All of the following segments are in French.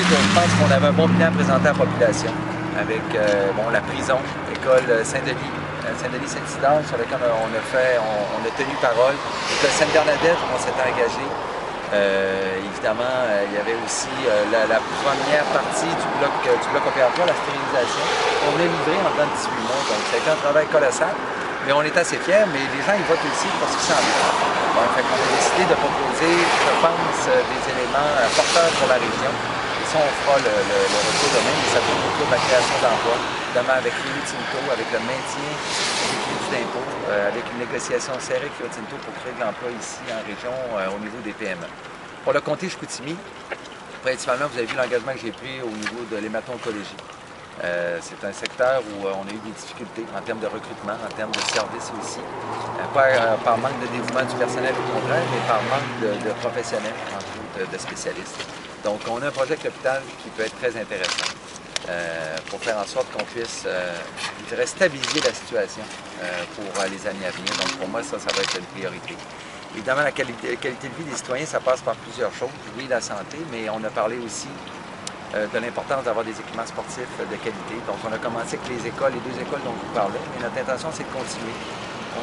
je pense qu'on avait un bon bilan présenté à la population avec la prison, l'école Saint-Denis, Saint-Denis-Saint-Isidore, sur laquelle on a tenu parole. L'école Sainte-Bernadette, on s'était engagé. Évidemment, il y avait aussi la première partie du bloc opératoire, la stérilisation. On a livré en dedans de 18 mois, donc ça a été un travail colossal. Mais on est assez fiers, mais les gens ils votent aussi parce qu'ils s'en viennent. Bon, fait qu'on a décidé de proposer, je pense, des éléments porteurs pour la région. Et ça, on fera le retour demain, mais ça tourne autour de la création d'emplois, notamment avec Rio Tinto, avec le maintien des crédits d'impôt, avec une négociation serrée avec Rio Tinto pour créer de l'emploi ici en région au niveau des PME. Pour le comté Chicoutimi, principalement, vous avez vu l'engagement que j'ai pris au niveau de l'hémato-oncologie. C'est un secteur où on a eu des difficultés en termes de recrutement, en termes de services aussi. Pas par manque de dévouement du personnel au contraire, mais par manque de professionnels, entre autres de spécialistes. Donc on a un projet avec l'hôpital qui peut être très intéressant pour faire en sorte qu'on puisse, je dirais, stabiliser la situation pour les années à venir. Donc pour moi, ça va être une priorité. Évidemment, la qualité de vie des citoyens, ça passe par plusieurs choses. Oui, la santé, mais on a parlé aussi de l'importance d'avoir des équipements sportifs de qualité. Donc, on a commencé avec les deux écoles dont vous parlez, mais notre intention, c'est de continuer.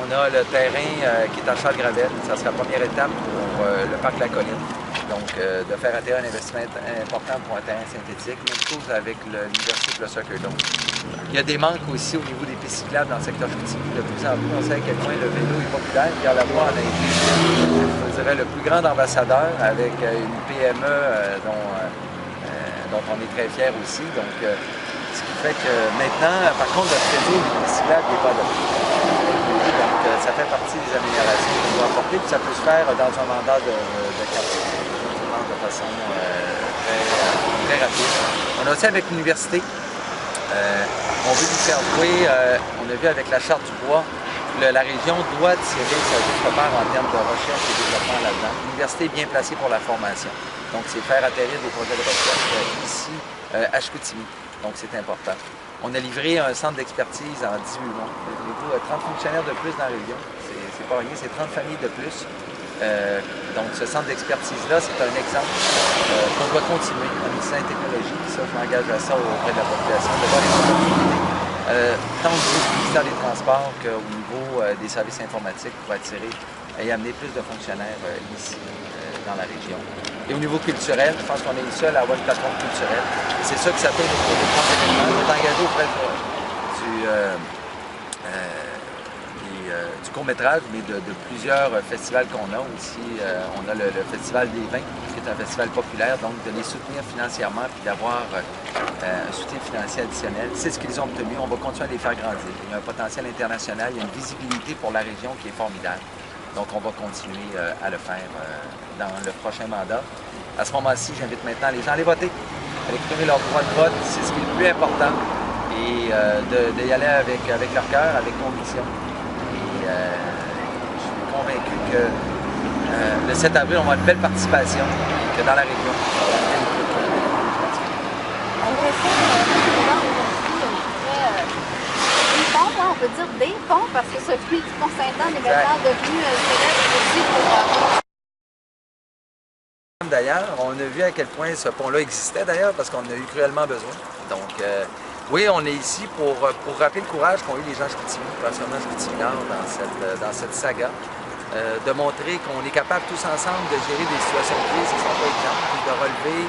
On a le terrain qui est à Charles-Gravel. Ça sera la première étape pour le parc La Colline. Donc, de faire atterrir un investissement important pour un terrain synthétique. Même chose avec l'Université de le Soccer Dome. Il y a des manques aussi au niveau des pistes cyclables dans le secteur Chicoutimi. De plus en plus, on sait à quel point le vélo est populaire. Pierre Lavoie en a été, je dirais, le plus grand ambassadeur avec une PME dont on est très fiers aussi. Donc, ce qui fait que maintenant, par contre, notre réseau des pistes cyclables n'est pas adopté. Donc, ça fait partie des améliorations qu'on doit apporter, puis ça peut se faire dans un mandat de quartier, de façon très rapide. On a aussi avec l'université, on veut lui faire jouer, on a vu avec la Charte du bois, la région doit tirer sa juste part en termes de recherche et développement là-dedans. L'université est bien placée pour la formation. Donc, c'est faire atterrir des projets de recherche ici à Chicoutimi. Donc, c'est important. On a livré un centre d'expertise en 18 mois. 30 fonctionnaires de plus dans la région. C'est pas rien, c'est 30 familles de plus. Donc, ce centre d'expertise-là, c'est un exemple qu'on doit continuer en médecine et technologie. Ça, je m'engage à ça auprès de la population, de voir les opportunités, tant au niveau du ministère des Transports qu'au niveau des services informatiques pour attirer et amener plus de fonctionnaires ici, dans la région. Et au niveau culturel, je pense qu'on est le seul à avoir une plateforme culturelle. C'est ça que ça tourne autour des grands événements. On est engagé auprès du court-métrage, mais de plusieurs festivals qu'on a aussi. On a le Festival des vins, qui est un festival populaire, donc de les soutenir financièrement puis d'avoir un soutien financier additionnel. C'est ce qu'ils ont obtenu. On va continuer à les faire grandir. Il y a un potentiel international, il y a une visibilité pour la région qui est formidable. Donc, on va continuer à le faire dans le prochain mandat. À ce moment-ci, j'invite maintenant les gens à aller voter, à exprimer leur droit de vote. C'est ce qui est le plus important. Et d'y aller avec leur cœur, avec conviction. Et je suis convaincu que le 7 avril, on va avoir une belle participation, que dans la région, on peut dire des ponts, parce que celui du Pont-Saint-Anne est maintenant devenu célèbre aussi pour... D'ailleurs, on a vu à quel point ce pont-là existait d'ailleurs, parce qu'on en a eu cruellement besoin. Donc, oui, on est ici pour rappeler le courage qu'ont eu les gens Chicoutimi, particulièrement Chicoutimi-Nord dans cette saga, de montrer qu'on est capable tous ensemble de gérer des situations de crise, ce ne sont pas exemples, puis de relever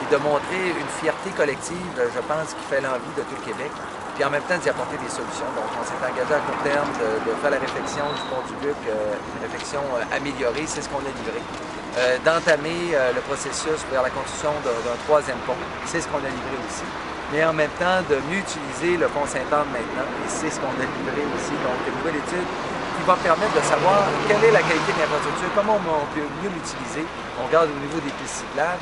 et de montrer une fierté collective, je pense, qui fait l'envie de tout le Québec. Puis en même temps d'y apporter des solutions. Donc on s'est engagé à court terme de faire la réflexion du Pont-du-Luc, une réflexion améliorée, c'est ce qu'on a livré. D'entamer le processus vers la construction d'un troisième pont, c'est ce qu'on a livré aussi. Mais en même temps de mieux utiliser le pont Sainte-Anne maintenant, et c'est ce qu'on a livré aussi. Donc une nouvelle étude qui va permettre de savoir quelle est la qualité de l'infrastructure, comment on peut mieux l'utiliser. On regarde au niveau des pistes cyclables.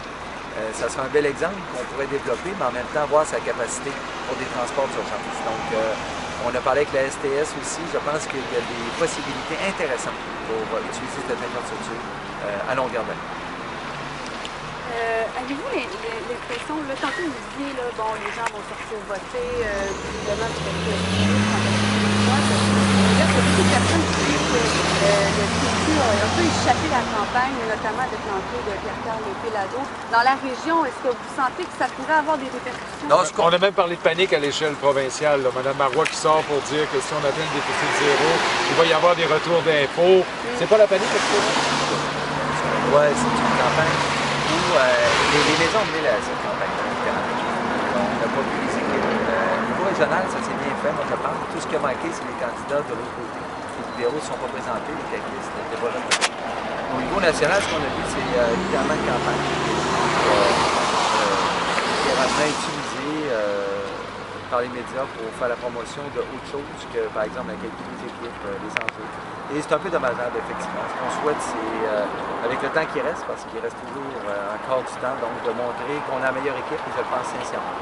Ça sera un bel exemple qu'on pourrait développer, mais en même temps voir sa capacité pour des transports d'urgence. Donc, on a parlé avec la STS aussi. Je pense qu'il y a des possibilités intéressantes pour utiliser cette infrastructure à longueur d'année. Avez-vous l'impression, là, tantôt vous disiez, là, bon, les gens vont sortir voter, visiblement, du fait que beaucoup de personnes qui que le PQ a un peu échappé la campagne, notamment avec l'entrée de Pierre-Carl Péladeau. Dans la région, est-ce que vous sentez que ça pourrait avoir des répercussions? Non, on a même parlé de panique à l'échelle provinciale. Là. Mme Marois qui sort pour dire que si on atteint le déficit zéro, il va y avoir des retours d'impôts. C'est pas la panique, Oui, c'est une campagne où les maisons ont mené cette campagne. On n'a pas vu les équipes. Au niveau régional, ça s'est bien fait, moi je pense. Tout ce qui a manqué, c'est les candidats de l'autre côté. Les libéraux ne sont pas présentés, les caquistes n'étaient pas là. Au niveau national, ce qu'on a vu, c'est évidemment une campagne littéralement utilisée par les médias pour faire la promotion de autre chose que, par exemple, la qualité des équipes, les enjeux. Et c'est un peu dommageable, effectivement. Ce qu'on souhaite, c'est, avec le temps qui reste, parce qu'il reste toujours encore du temps, donc de montrer qu'on a la meilleure équipe, et je le pense sincèrement.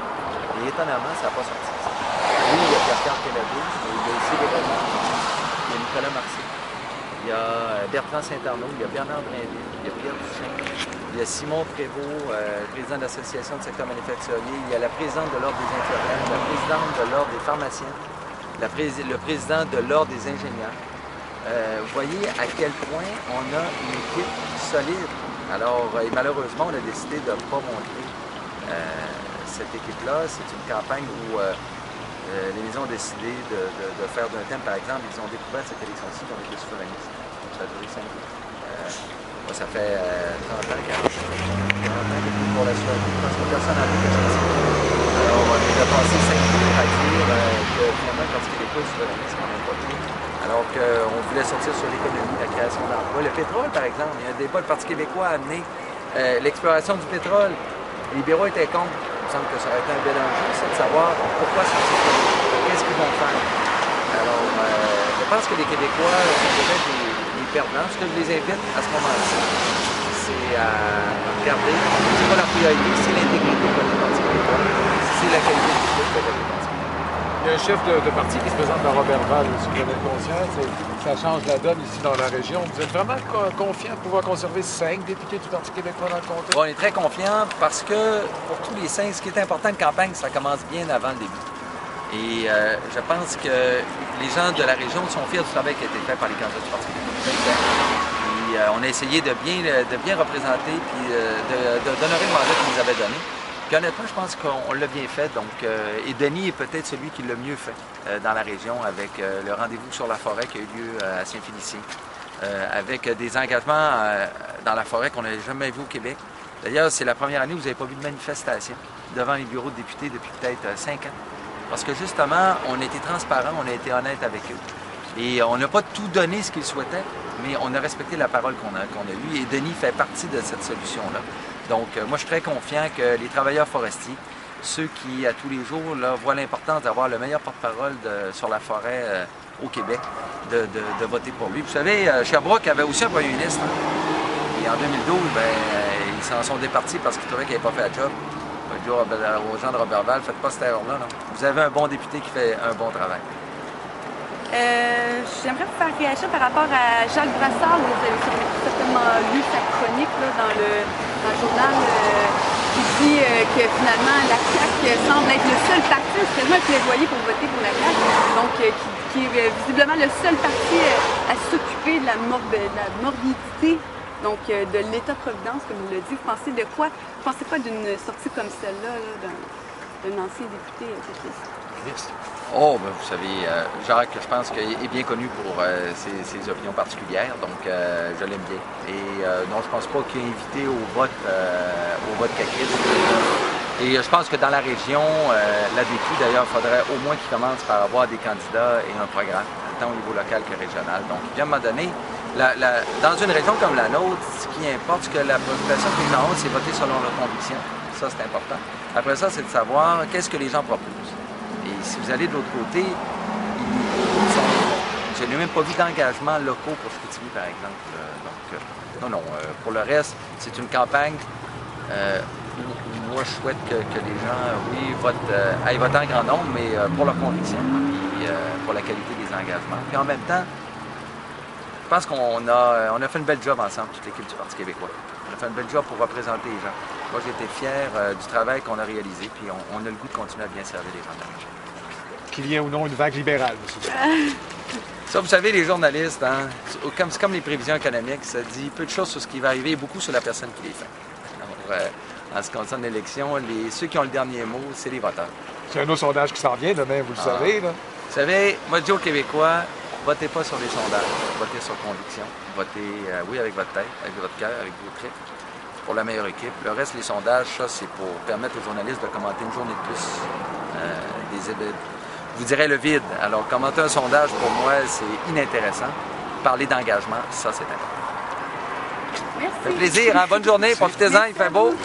Et étonnamment, ça n'a pas sorti. Oui, il y a Pierre-Carl Péladeau, mais il y a aussi Véronique, il y a Nicolas Marcy, il y a Bertrand Saint-Arnaud, il y a Bernard Drainville, il y a Pierre Duchesne, il y a Simon Prévost, président de l'Association du secteur manufacturier, il y a la présidente de l'Ordre des infirmières, la présidente de l'Ordre des pharmaciens, le président de l'Ordre des ingénieurs. Vous voyez à quel point on a une équipe solide. Alors, malheureusement, on a décidé de ne pas montrer cette équipe-là. C'est une campagne où les maisons ont décidé de faire d'un thème, par exemple, ils ont découvert cette élection-ci qui ont été souverainistes. Ça a duré 5 ans. Moi, ça fait 30 ans, 40 ans depuis pour la souveraineté. Je pense que personne n'a vu quelque chose. Alors, on a passé 5 jours à dire que finalement, le Parti québécois est souverainiste, on n'aime pas trop. Alors qu'on voulait sortir sur l'économie, la création d'emplois. Le pétrole, par exemple, il y a un débat, le Parti québécois a amené l'exploration du pétrole. Les libéraux étaient contre. Il me semble que ça aurait été un bel enjeu, ça, de savoir pourquoi ça s'est fait. Qu'est-ce qu'ils vont faire? Alors, je pense que les Québécois sont peut-être les perdants. Ce que je les invite à ce moment-ci, c'est à regarder. C'est pas la priorité, c'est l'intégrité du Parti québécois. C'est la qualité du Parti québécois. Il y a un chef de parti qui se présente dans Robertval, si vous avez conscience. Ça change la donne ici dans la région. Vous êtes vraiment confiant de pouvoir conserver 5 députés du Parti québécois dans le comté? On est très confiant parce que pour tous les 5, ce qui est important, une campagne, ça commence bien avant le début. Et je pense que les gens de la région sont fiers du travail qui a été fait par les candidats du Parti québécois. Et on a essayé de bien représenter puis d'honorer le mandat qu'ils nous avaient donné. Puis honnêtement, je pense qu'on l'a bien fait. Donc, et Denis est peut-être celui qui l'a mieux fait dans la région avec le rendez-vous sur la forêt qui a eu lieu à Saint-Félicien, avec des engagements dans la forêt qu'on n'avait jamais vu au Québec. D'ailleurs, c'est la première année où vous n'avez pas vu de manifestation devant les bureaux de députés depuis peut-être 5 ans. Parce que justement, on a été transparent, on a été honnête avec eux. Et on n'a pas tout donné ce qu'ils souhaitaient, mais on a respecté la parole qu'on a eue. Et Denis fait partie de cette solution-là. Donc, moi, je suis très confiant que les travailleurs forestiers, ceux qui, à tous les jours, là, voient l'importance d'avoir le meilleur porte-parole sur la forêt au Québec, de voter pour lui. Vous savez, Sherbrooke avait aussi un premier ministre. Hein? Et en 2012, ils s'en sont départis parce qu'ils trouvaient qu'il n'avait pas fait la job. Je dis aux gens de Robertval, faites pas cette erreur-là. Vous avez un bon député qui fait un bon travail. J'aimerais vous faire réagir par rapport à Jacques Brassard. Vous avez certainement lu sa chronique là, dans le journal qui dit que finalement la CAQ semble être le seul parti, c'est quasiment un plaidoyer pour voter pour la CAQ, donc qui est visiblement le seul parti à s'occuper de la morbidité, donc de l'État-providence, comme vous le dit. Vous pensez de quoi? Vous pensez quoi d'une sortie comme celle-là d'un ancien député péquiste? Oh, ben, vous savez, Jacques, je pense qu'il est bien connu pour ses opinions particulières, donc je l'aime bien. Et non, je pense pas qu'il est invité au vote caquiste. Et je pense que dans la région, l'ADQ, d'ailleurs, il faudrait au moins qu'il commence par avoir des candidats et un programme, tant au niveau local que régional. Donc, à un moment donné, dans une région comme la nôtre, ce qui importe, c'est que la population qui est en haut, c'est voter selon leurs convictions. Ça, c'est important. Après ça, c'est de savoir qu'est-ce que les gens proposent. Et si vous allez de l'autre côté, je n'ai même pas vu d'engagement locaux pour Chicoutimi, par exemple. Donc, pour le reste, c'est une campagne où moi, je souhaite que les gens, oui, aillent voter en grand nombre, mais pour leur conviction et pour la qualité des engagements. Puis en même temps, je pense qu'on a fait une belle job ensemble, toute l'équipe du Parti québécois. On a fait une belle job pour représenter les gens. Moi, j'ai été fier du travail qu'on a réalisé, puis on a le goût de continuer à bien servir les gens de la région. Qu'il y ait ou non une vague libérale, M. Ça, vous savez, les journalistes, hein, c'est comme les prévisions économiques, ça dit peu de choses sur ce qui va arriver et beaucoup sur la personne qui les fait. Alors, en ce qui concerne l'élection, ceux qui ont le dernier mot, c'est les voteurs. C'est un autre sondage qui s'en vient demain, vous le savez. Là. Vous savez, moi, je dis aux Québécois, votez pas sur les sondages, votez sur conviction. Votez, oui, avec votre tête, avec votre cœur, avec vos tripes, pour la meilleure équipe. Le reste, les sondages, ça, c'est pour permettre aux journalistes de commenter une journée de plus. Je vous dirais le vide. Alors, commenter un sondage, pour moi, c'est inintéressant. Parler d'engagement, ça, c'est important. Merci. Ça fait plaisir, hein? Bonne journée, profitez-en, il fait beau.